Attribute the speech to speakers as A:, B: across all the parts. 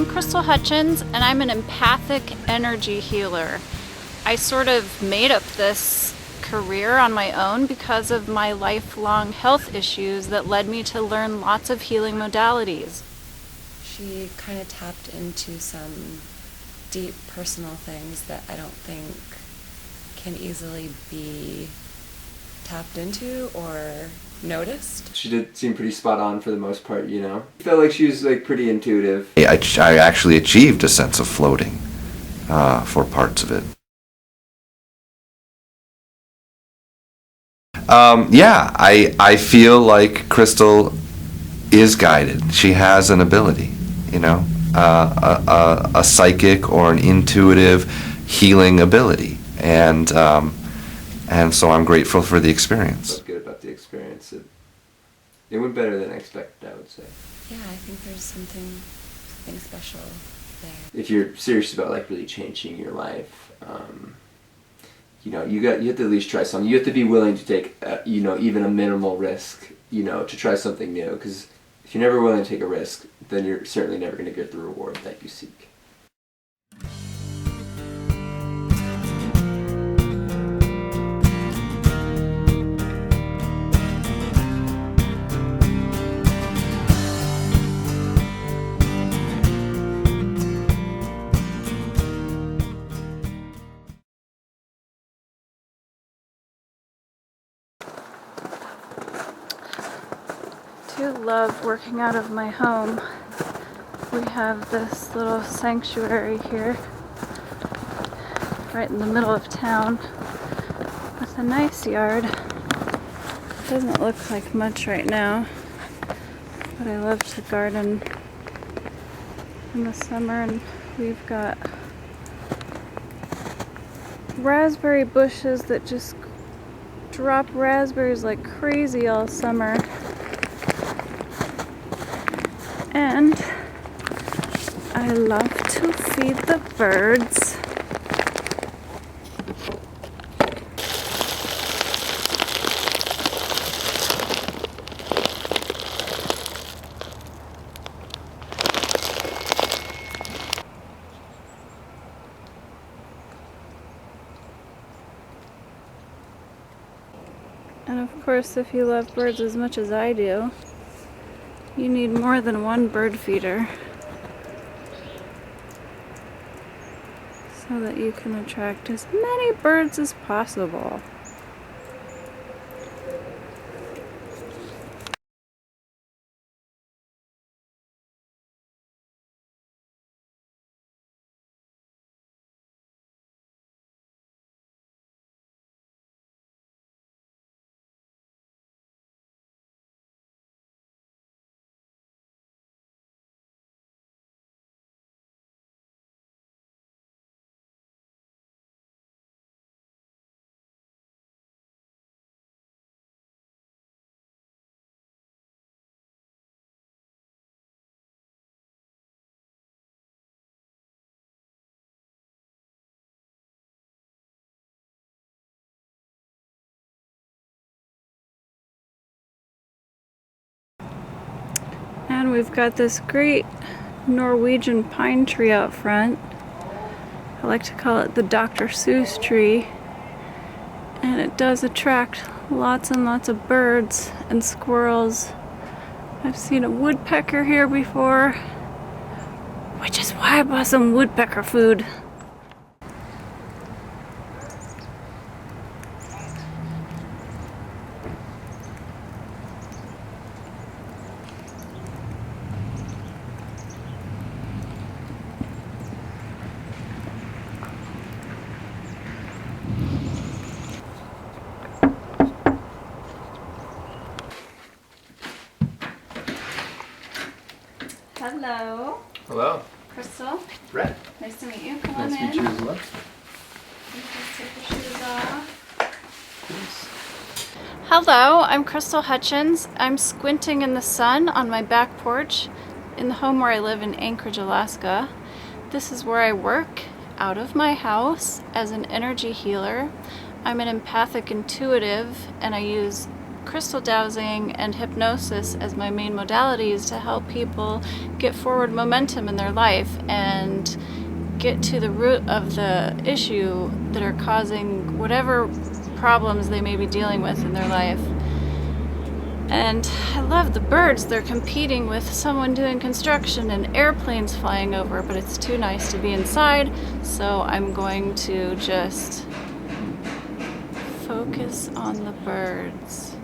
A: I'm Crystal Hutchins, and I'm an empathic energy healer. I sort of made up this career on my own because of my lifelong health issues that led me to learn lots of healing modalities.
B: She kind of tapped into some deep personal things that I don't think can easily be tapped into or noticed.
C: She did seem pretty spot on for the most part, you know? Felt like she was like pretty intuitive.
D: I actually achieved a sense of floating for parts of it. Yeah, I feel like Crystal is guided. She has an ability, you know, a psychic or an intuitive healing ability, and so I'm grateful for the experience.
C: Felt good about the experience. It went better than I expected, I would say.
B: Yeah, I think there's something special there.
C: If you're serious about like really changing your life, you know, you have to at least try something. You have to be willing to take, you know, even a minimal risk, you know, to try something new. Because if you're never willing to take a risk, then you're certainly never going to get the reward that you seek.
A: I do love working out of my home. We have this little sanctuary here, right in the middle of town, with a nice yard. Doesn't look like much right now, but I love to garden in the summer, and we've got raspberry bushes that just drop raspberries like crazy all summer. And I love to feed the birds. And of course, if you love birds as much as I do, you need more than one bird feeder so that you can attract as many birds as possible. And we've got this great Norwegian pine tree out front. I like to call it the Dr. Seuss tree. And it does attract lots and lots of birds and squirrels. I've seen a woodpecker here before, which is why I bought some woodpecker food. Hello.
C: Hello.
A: Crystal.
C: Brett.
A: Nice to meet you. Come on in.
C: Nice to meet you as well.
A: Let's take your shoes off. Hello, I'm Crystal Hutchins. I'm squinting in the sun on my back porch in the home where I live in Anchorage, Alaska. This is where I work out of my house as an energy healer. I'm an empathic intuitive, and I use crystal dowsing and hypnosis as my main modalities to help people get forward momentum in their life and get to the root of the issue that are causing whatever problems they may be dealing with in their life. And I love the birds. They're competing with someone doing construction and airplanes flying over, but it's too nice to be inside, so I'm going to just focus on the birds.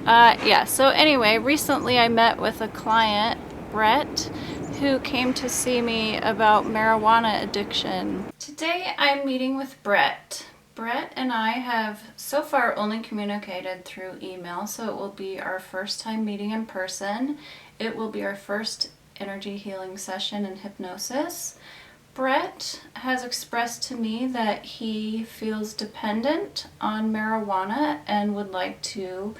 A: Yeah, so anyway, recently I met with a client, Brett, who came to see me about marijuana addiction. Today I'm meeting with Brett. Brett and I have so far only communicated through email, so it will be our first time meeting in person. It will be our first energy healing session in hypnosis. Brett has expressed to me that he feels dependent on marijuana and would like to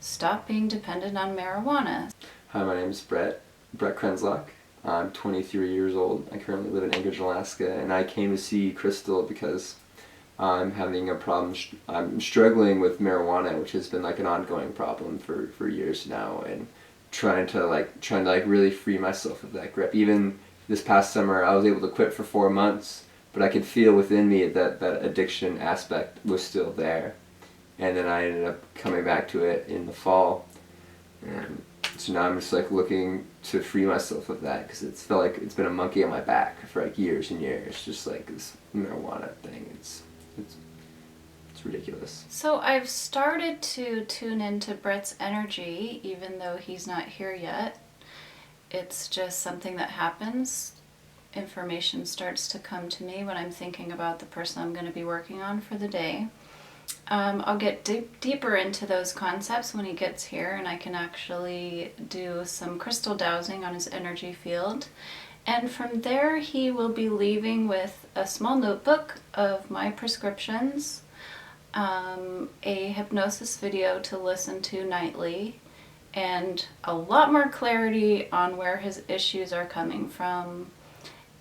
A: stop being dependent on marijuana.
C: Hi, my name is Brett Krenzlock. I'm 23 years old. I currently live in Anchorage, Alaska, and I came to see Crystal because I'm having a problem. I'm struggling with marijuana, which has been like an ongoing problem for years now, and trying to really free myself of that grip. Even this past summer, I was able to quit for 4 months, but I could feel within me that addiction aspect was still there. And then I ended up coming back to it in the fall, and so now I'm just like looking to free myself of that, because it's felt like it's been a monkey on my back for like years and years, just like this marijuana thing. It's ridiculous.
A: So I've started to tune into Brett's energy, even though he's not here yet. It's just something that happens. Information starts to come to me when I'm thinking about the person I'm going to be working on for the day. I'll get deeper into those concepts when he gets here, and I can actually do some crystal dowsing on his energy field. And from there he will be leaving with a small notebook of my prescriptions, a hypnosis video to listen to nightly, and a lot more clarity on where his issues are coming from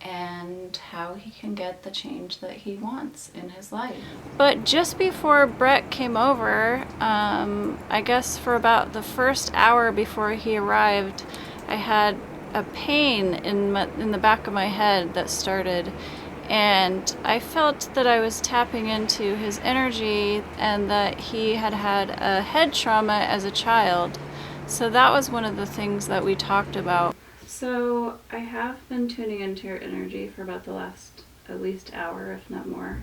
A: and how he can get the change that he wants in his life. But just before Brett came over, I guess for about the first hour before he arrived, I had a pain in the back of my head that started, and I felt that I was tapping into his energy and that he had had a head trauma as a child. So that was one of the things that we talked about. So I have been tuning into your energy for about the last at least hour, if not more.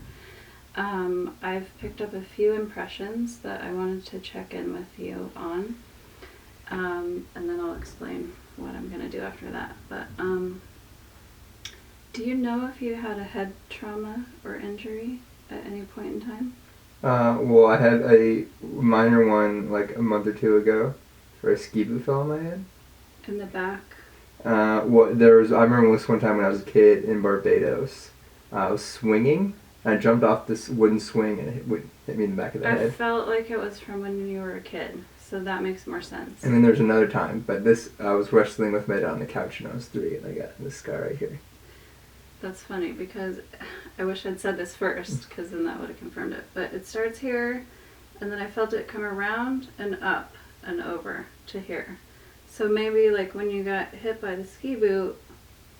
A: I've picked up a few impressions that I wanted to check in with you on, and then I'll explain what I'm going to do after that. But do you know if you had a head trauma or injury at any point in time?
E: Well, I had a minor one like a month or two ago, where a ski boot fell on my head.
A: In the back?
E: I remember this one time when I was a kid in Barbados. I was swinging, and I jumped off this wooden swing, and it hit me in the back of the head.
A: I felt like it was from when you were a kid, so that makes more sense.
E: And then there's another time, but I was wrestling with my dad on the couch when I was 3, and I got this scar right here.
A: That's funny, because I wish I'd said this first, because then that would have confirmed it. But it starts here, and then I felt it come around and up and over to here. So maybe like when you got hit by the ski boot.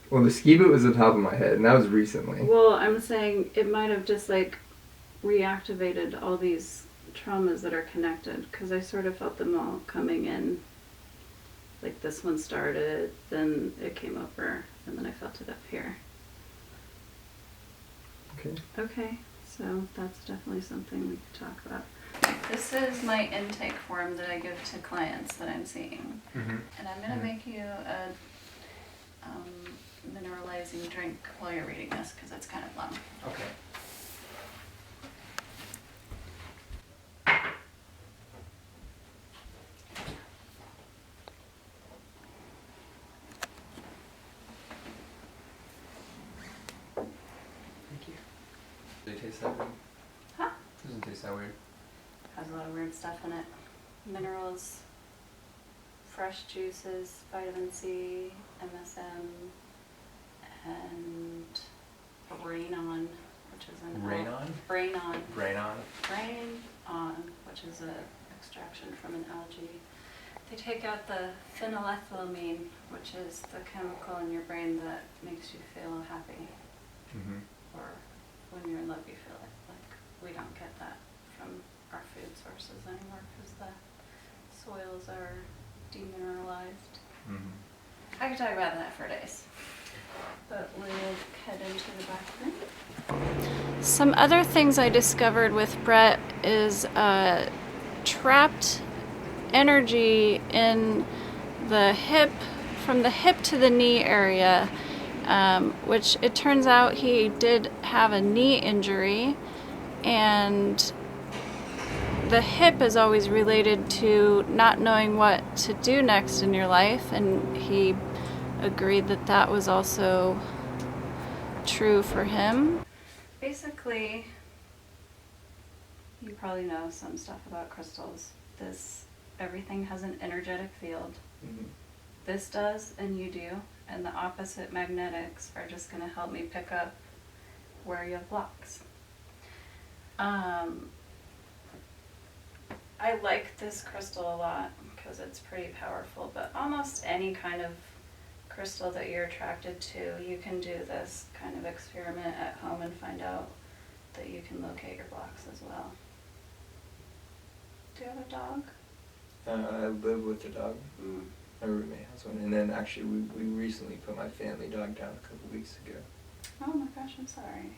E: Well, the ski boot was the top of my head, and that was recently.
A: Well, I'm saying it might have just like reactivated all these traumas that are connected, because I sort of felt them all coming in. Like this one started, then it came over, and then I felt it up here.
E: Okay.
A: Okay, so that's definitely something we could talk about. This is my intake form that I give to clients that I'm seeing.
E: Mm-hmm.
A: And I'm going to make you a mineralizing drink while you're reading this, because it's kind of long.
E: Okay.
C: Thank you. Does it taste that weird?
A: Huh?
C: Doesn't taste that weird.
A: Has a lot of weird stuff in it. Minerals, fresh juices, vitamin C, MSM, and rain on which is an
C: Brain on?
A: brain on.
C: Brain on?
A: Brain on, which is an extraction from an algae. They take out the phenylethylamine, which is the chemical in your brain that makes you feel happy.
C: Mm-hmm.
A: Or when you're in love, you feel like we don't get that from our food sources anymore because the soils are demineralized.
C: Mm-hmm.
A: I could talk about that for days, but we'll head into the bathroom. Some other things I discovered with Brett is trapped energy in the hip, from the hip to the knee area, which it turns out he did have a knee injury, and the hip is always related to not knowing what to do next in your life, and he agreed that that was also true for him. Basically, you probably know some stuff about crystals. Everything has an energetic field.
C: Mm-hmm.
A: This does, and you do, and the opposite magnetics are just going to help me pick up where you have blocks. I like this crystal a lot because it's pretty powerful, but almost any kind of crystal that you're attracted to, you can do this kind of experiment at home and find out that you can locate your blocks as well. Do you have a dog?
E: I live with a dog.
A: Mm.
E: My roommate has one, and then actually we recently put my family dog down a couple weeks ago.
A: Oh my gosh, I'm sorry.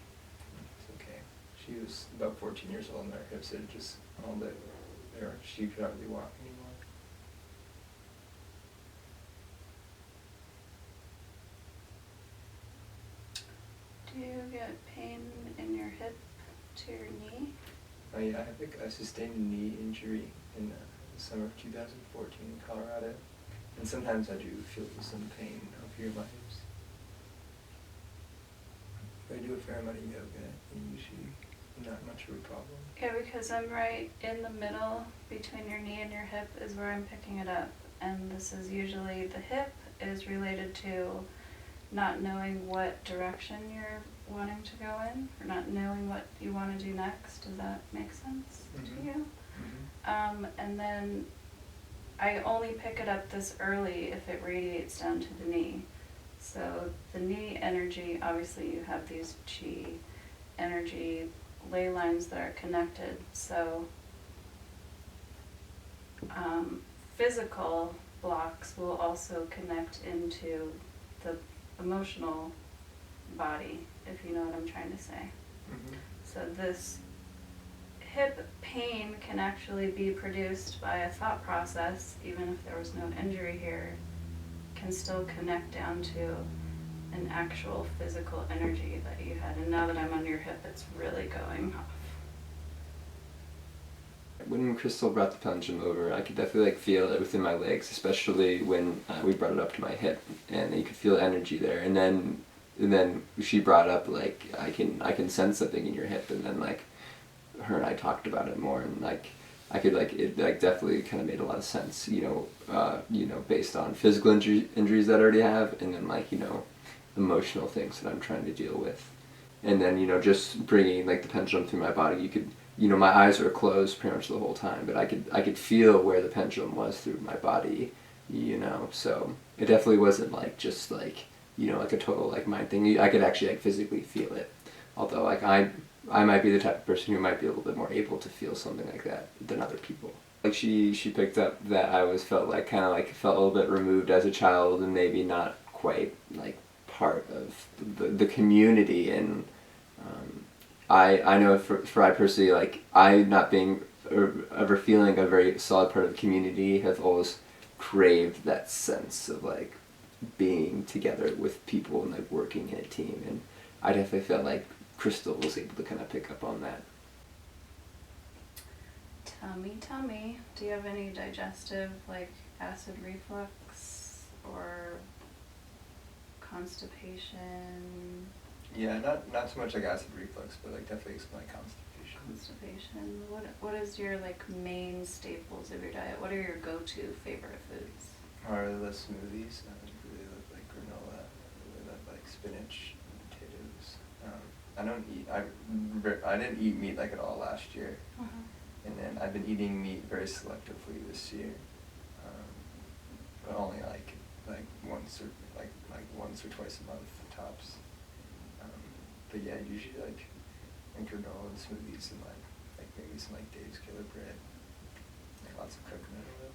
E: It's okay. She was about 14 years old, and her hips had just all that. She could hardly walk anymore.
A: Do you get pain in your hip to your knee?
E: Oh yeah, I think I sustained a knee injury in the summer of 2014 in Colorado, and sometimes I do feel some pain up here in my hips. I do a fair amount of yoga, and usually not much of a problem.
A: Yeah, because I'm right in the middle between your knee and your hip is where I'm picking it up. And this is usually, the hip is related to not knowing what direction you're wanting to go in, or not knowing what you want to do next. Does that make sense to you?
E: Mm-hmm.
A: And then I only pick it up this early if it radiates down to the knee. So the knee energy, obviously you have these chi energy ley lines that are connected. So physical blocks will also connect into the emotional body, if you know what I'm trying to say.
E: Mm-hmm.
A: So this hip pain can actually be produced by a thought process, even if there was no injury here, can still connect down to an actual physical energy that you had. And now that I'm on your hip, it's really going off.
C: When Crystal brought the pendulum over, I could definitely feel it within my legs, especially when we brought it up to my hip, and you could feel energy there. And then she brought up I can sense something in your hip, and then her and I talked about it more, and I could it definitely kind of made a lot of sense, based on physical injuries that I already have, and then emotional things that I'm trying to deal with, and then just bringing the pendulum through my body. You could. My eyes were closed pretty much the whole time, but I could feel where the pendulum was through my body, so it definitely wasn't just a total mind thing. I could actually physically feel it, although I might be the type of person who might be a little bit more able to feel something like that than other people. She picked up that I felt a little bit removed as a child, and maybe not quite part of the community, and I know for I personally, I not being or ever feeling a very solid part of the community, have always craved that sense of being together with people and working in a team, and I definitely felt like Crystal was able to kind of pick up on that.
A: Tell me, do you have any digestive, acid reflux or constipation?
E: Yeah, not so much acid reflux, but definitely my constipation.
A: Constipation. What is your main staples of your diet? What are your go-to favorite foods?
E: I really love smoothies. I really love granola. I really love spinach and potatoes. I don't eat. I didn't eat meat like at all last year, and then I've been eating meat very selectively this year, but only like once or twice a month tops. But yeah, usually like granola and smoothies and like maybe some like Dave's Killer Bread, like lots of coconut oil.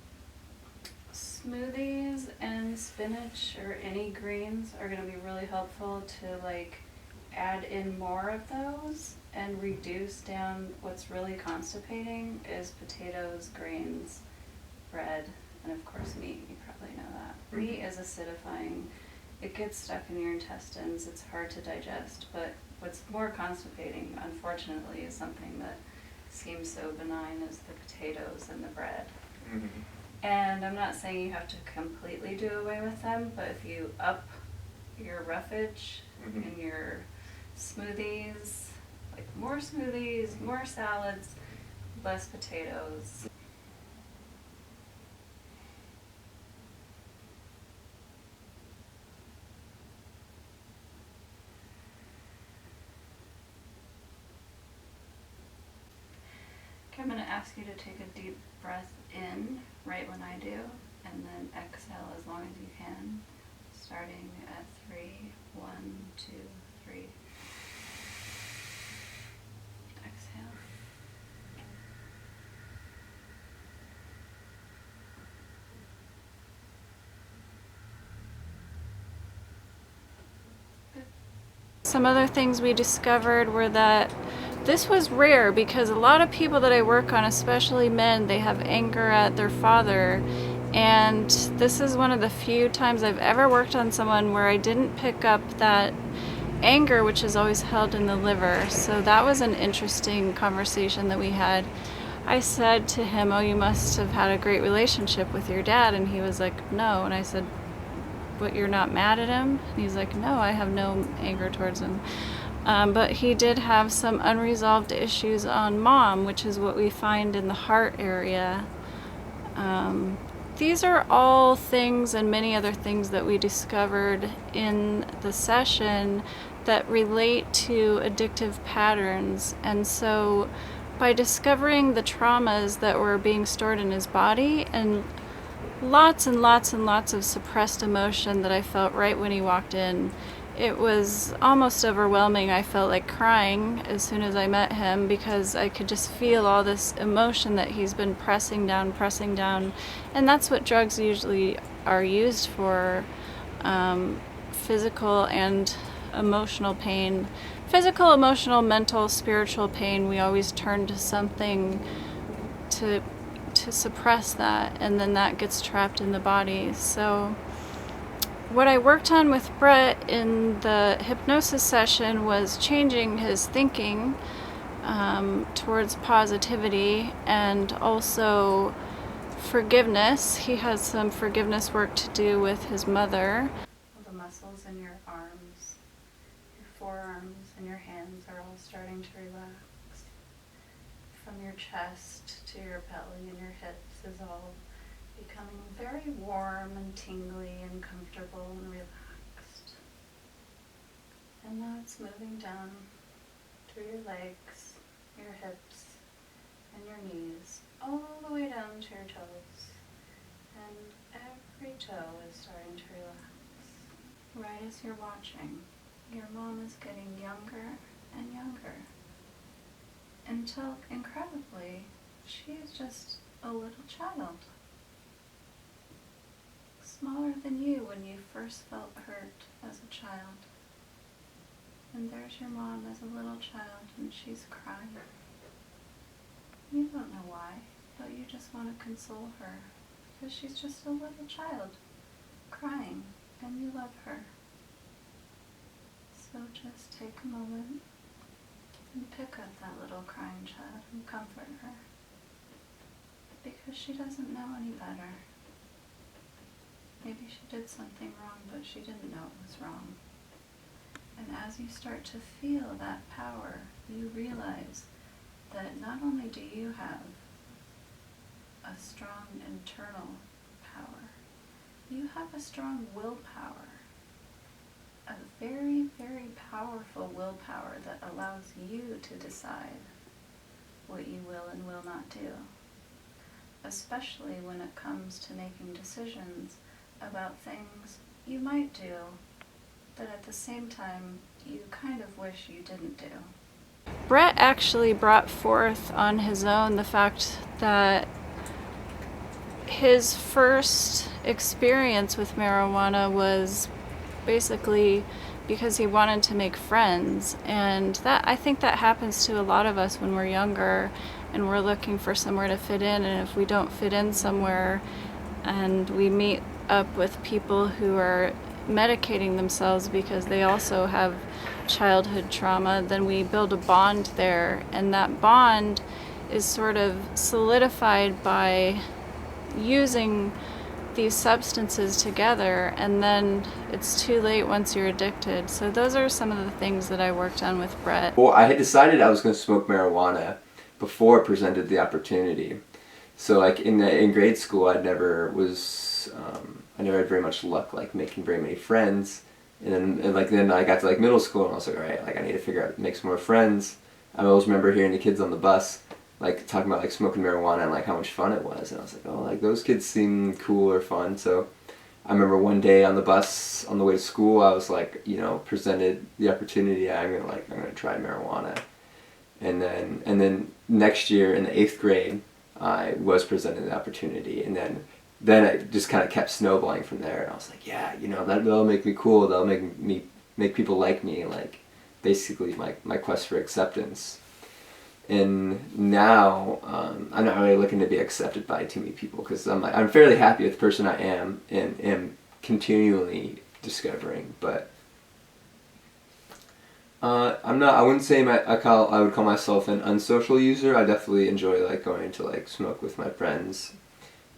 A: Smoothies and spinach or any greens are going to be really helpful to like add in more of those and reduce down what's really constipating is potatoes, grains, bread, and of course meat. You probably know that. Meat is acidifying. It gets stuck in your intestines. It's hard to digest, but what's more constipating, unfortunately, is something that seems so benign as the potatoes and the bread.
E: Mm-hmm.
A: And I'm not saying you have to completely do away with them, but if you up your roughage in your smoothies, like more smoothies, more salads, less potatoes. Okay, I'm going to ask you to take a deep breath in right when I do, and then exhale as long as you can, starting at 3. 1, 2, 3. Exhale. Good. Some other things we discovered were that this was rare because a lot of people that I work on, especially men, they have anger at their father. And this is one of the few times I've ever worked on someone where I didn't pick up that anger, which is always held in the liver. So that was an interesting conversation that we had. I said to him, "Oh, you must have had a great relationship with your dad." And he was like, "No." And I said, "What, you're not mad at him?" And he's like, "No, I have no anger towards him." But he did have some unresolved issues on mom, which is what we find in the heart area. These are all things and many other things that we discovered in the session that relate to addictive patterns. And so by discovering the traumas that were being stored in his body and lots and lots and lots of suppressed emotion that I felt right when he walked in, it was almost overwhelming. I felt like crying as soon as I met him because I could just feel all this emotion that he's been pressing down. And that's what drugs usually are used for, physical and emotional pain. Physical, emotional, mental, spiritual pain, we always turn to something to suppress that, and then that gets trapped in the body. So what I worked on with Brett in the hypnosis session was changing his thinking towards positivity and also forgiveness. He has some forgiveness work to do with his mother. The muscles in your arms, your forearms, and your hands are all starting to relax. From your chest to your belly and your hips is all becoming very warm and tingly and comfortable and relaxed. And now it's moving down through your legs, your hips, and your knees, all the way down to your toes. And every toe is starting to relax. Right as you're watching, your mom is getting younger and younger, until, incredibly, she is just a little child. Smaller than you when you first felt hurt as a child. And there's your mom as a little child and she's crying. You don't know why, but you just want to console her because she's just a little child crying and you love her. So just take a moment and pick up that little crying child and comfort her because she doesn't know any better. Maybe she did something wrong, but she didn't know it was wrong. And as you start to feel that power, you realize that not only do you have a strong internal power, you have a strong willpower, a very, very powerful willpower that allows you to decide what you will and will not do, especially when it comes to making decisions about things you might do, but at the same time you kind of wish you didn't do. Brett actually brought forth on his own the fact that his first experience with marijuana was basically because he wanted to make friends, and that, I think that happens to a lot of us when we're younger and we're looking for somewhere to fit in, and if we don't fit in somewhere and we meet up with people who are medicating themselves because they also have childhood trauma, then we build a bond there, and that bond is sort of solidified by using these substances together, and then it's too late once you're addicted. So those are some of the things that I worked on with Brett.
C: Well, I had decided I was going to smoke marijuana before it presented the opportunity. So like in grade school, I never had very much luck like making very many friends. And then I got to like middle school and I was like, all right, like I need to figure out make some more friends. I always remember hearing the kids on the bus like talking about like smoking marijuana and like how much fun it was, and I was like, oh, like those kids seem cool or fun. So I remember one day on the bus on the way to school, I was like, presented the opportunity. I'm gonna try marijuana, and then next year in the 8th grade, I was presented the opportunity, and then it just kind of kept snowballing from there. And I was like, yeah, that'll make me cool. That'll make people like me. Like basically my quest for acceptance. And now I'm not really looking to be accepted by too many people because I'm fairly happy with the person I am and am continually discovering. But I'm not. I wouldn't say I would call myself an unsocial user. I definitely enjoy like going to like smoke with my friends.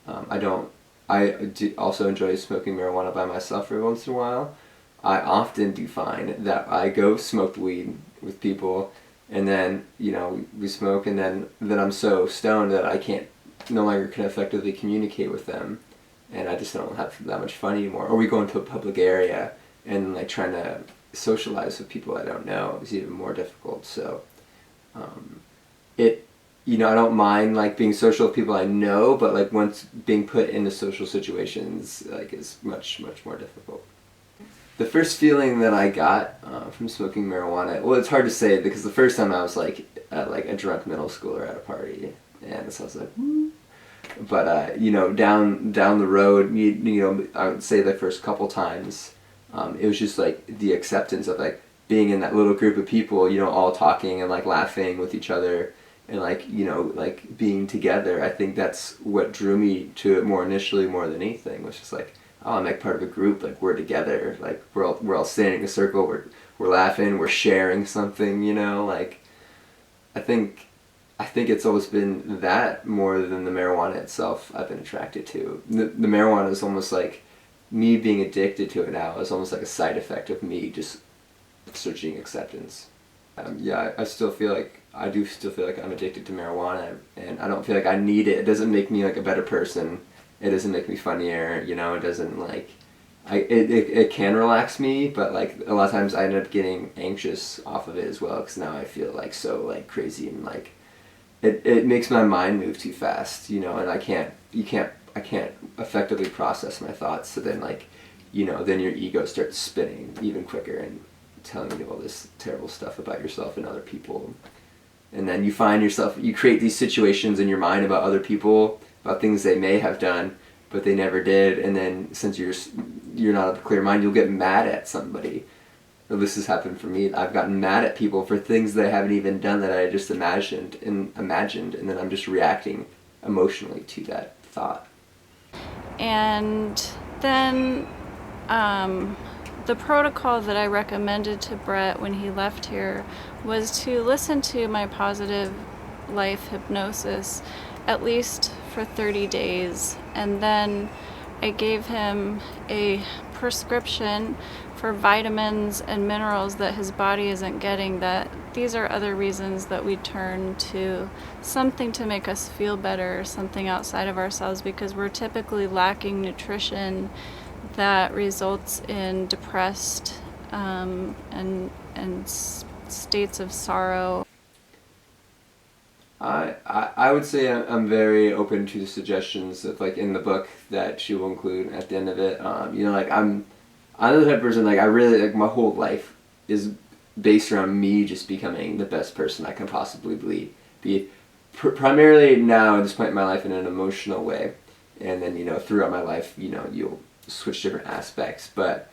C: I do also enjoy smoking marijuana by myself every once in a while. I often do find that I go smoke weed with people, and then we smoke, and then I'm so stoned that I no longer can effectively communicate with them, and I just don't have that much fun anymore. Or we go into a public area and like trying to socialize with people I don't know is even more difficult. So I don't mind like being social with people I know, but like once being put into social situations like is much more difficult. The first feeling that I got from smoking marijuana, well, it's hard to say because the first time I was like at like a drunk middle schooler at a party, and so I was like, woo. But down the road, I would say the first couple times, it was just like the acceptance of like being in that little group of people, all talking and like laughing with each other, and like like being together. I think that's what drew me to it more initially, more than anything, was just like, oh, I'm like part of a group, like we're together, like we're all standing in a circle, we're laughing, we're sharing something, like I think it's always been that more than the marijuana itself I've been attracted to. The marijuana is almost like me being addicted to it now is almost like a side effect of me just searching acceptance. I do still feel like I'm addicted to marijuana, and I don't feel like I need it. It doesn't make me like a better person. It doesn't make me funnier, it doesn't like, it can relax me, but like a lot of times I end up getting anxious off of it as well, because now I feel like so like crazy, and like it makes my mind move too fast, and I can't effectively process my thoughts. So then like, then your ego starts spinning even quicker and telling you all this terrible stuff about yourself and other people. And then you find yourself, you create these situations in your mind about other people, about things they may have done, but they never did. And then since you're not of a clear mind, you'll get mad at somebody. Or this has happened for me. I've gotten mad at people for things they haven't even done that I just imagined, and then I'm just reacting emotionally to that thought.
A: And then the protocol that I recommended to Brett when he left here was to listen to my positive life hypnosis at least for 30 days. And then I gave him a prescription for vitamins and minerals that his body isn't getting, that these are other reasons that we turn to something to make us feel better, something outside of ourselves, because we're typically lacking nutrition that results in depressed and states of sorrow.
C: I would say I'm very open to the suggestions of, like, in the book that she will include at the end of it. You know, like, I'm the type of person, like, I really, like, my whole life is based around me just becoming the best person I can possibly be primarily now at this point in my life in an emotional way, and then, you know, throughout my life, you know, you'll switch different aspects, but,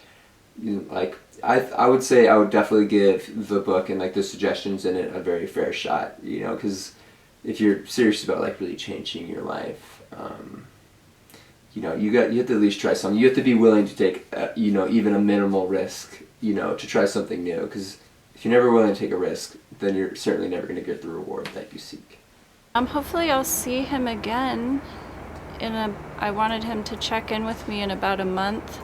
C: you know, like, I would say I would definitely give the book and, like, the suggestions in it a very fair shot, you know, because if you're serious about, like, really changing your life, you know, you have to at least try something. You have to be willing to take, you know, even a minimal risk, you know, to try something new, because if you're never willing to take a risk, then you're certainly never going to get the reward that you seek.
A: Hopefully I'll see him again I wanted him to check in with me in about a month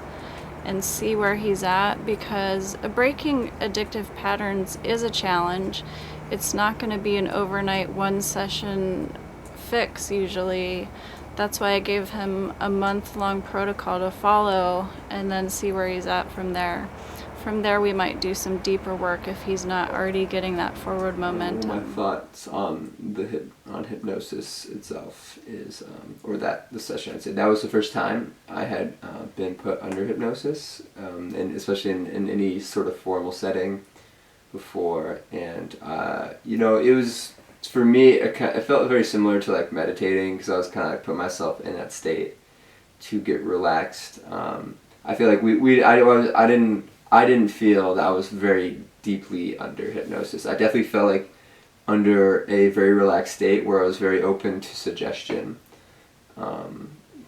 A: and see where he's at, because breaking addictive patterns is a challenge. It's not going to be an overnight one session fix usually. That's why I gave him a month-long protocol to follow and then see where he's at from there. From there we might do some deeper work if he's not already getting that forward momentum.
C: My thoughts on on hypnosis itself is, or that the session, I'd say that was the first time I had been put under hypnosis, and especially in any sort of formal setting before, and you know, it was, for me, it felt very similar to, like, meditating, because I was kind of, like, put myself in that state to get relaxed. I feel like I didn't feel that I was very deeply under hypnosis. I definitely felt like under a very relaxed state where I was very open to suggestion.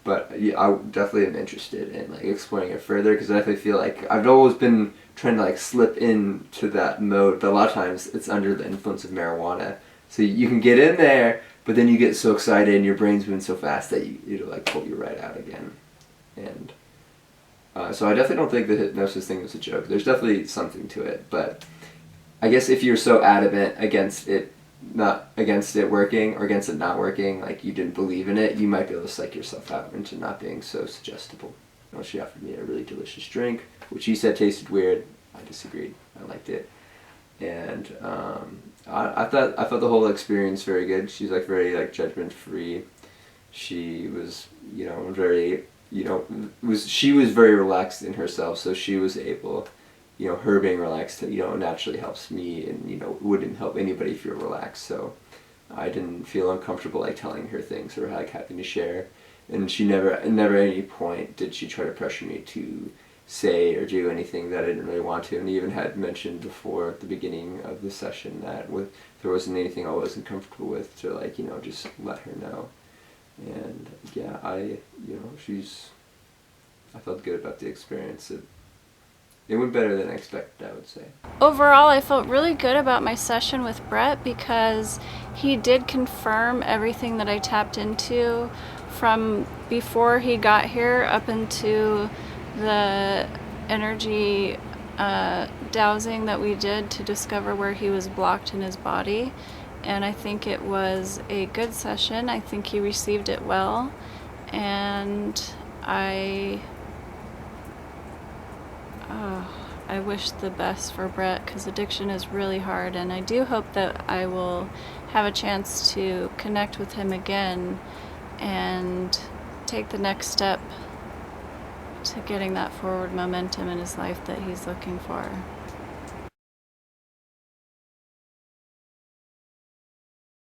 C: But yeah, I definitely am interested in, like, exploring it further, because I definitely feel like I've always been trying to, like, slip into that mode, but a lot of times it's under the influence of marijuana. So you can get in there, but then you get so excited and your brain's moving so fast that it'll, like, pull you right out again. And so I definitely don't think the hypnosis thing was a joke. There's definitely something to it, but I guess if you're so adamant against it working, or against it not working, like, you didn't believe in it, you might be able to psych yourself out into not being so suggestible. You know, she offered me a really delicious drink, which she said tasted weird. I disagreed. I liked it, and I thought the whole experience very good. She's, like, very, like, judgment free. She was, you know, very, you know, she was very relaxed in herself, so she was able, you know, her being relaxed, you know, naturally helps me, and, you know, wouldn't help anybody feel relaxed, so I didn't feel uncomfortable, like, telling her things or, like, having to share, and she never at any point did she try to pressure me to say or do anything that I didn't really want to, and even had mentioned before at the beginning of the session that if there wasn't anything I wasn't comfortable with, to, like, you know, just let her know. And yeah, you know, I felt good about the experience. It went better than I expected, I would say.
A: Overall, I felt really good about my session with Brett, because he did confirm everything that I tapped into from before he got here up into the energy dowsing that we did to discover where he was blocked in his body. And I think it was a good session. I think he received it well, and I wish the best for Brett, because addiction is really hard, and I do hope that I will have a chance to connect with him again and take the next step to getting that forward momentum in his life that he's looking for.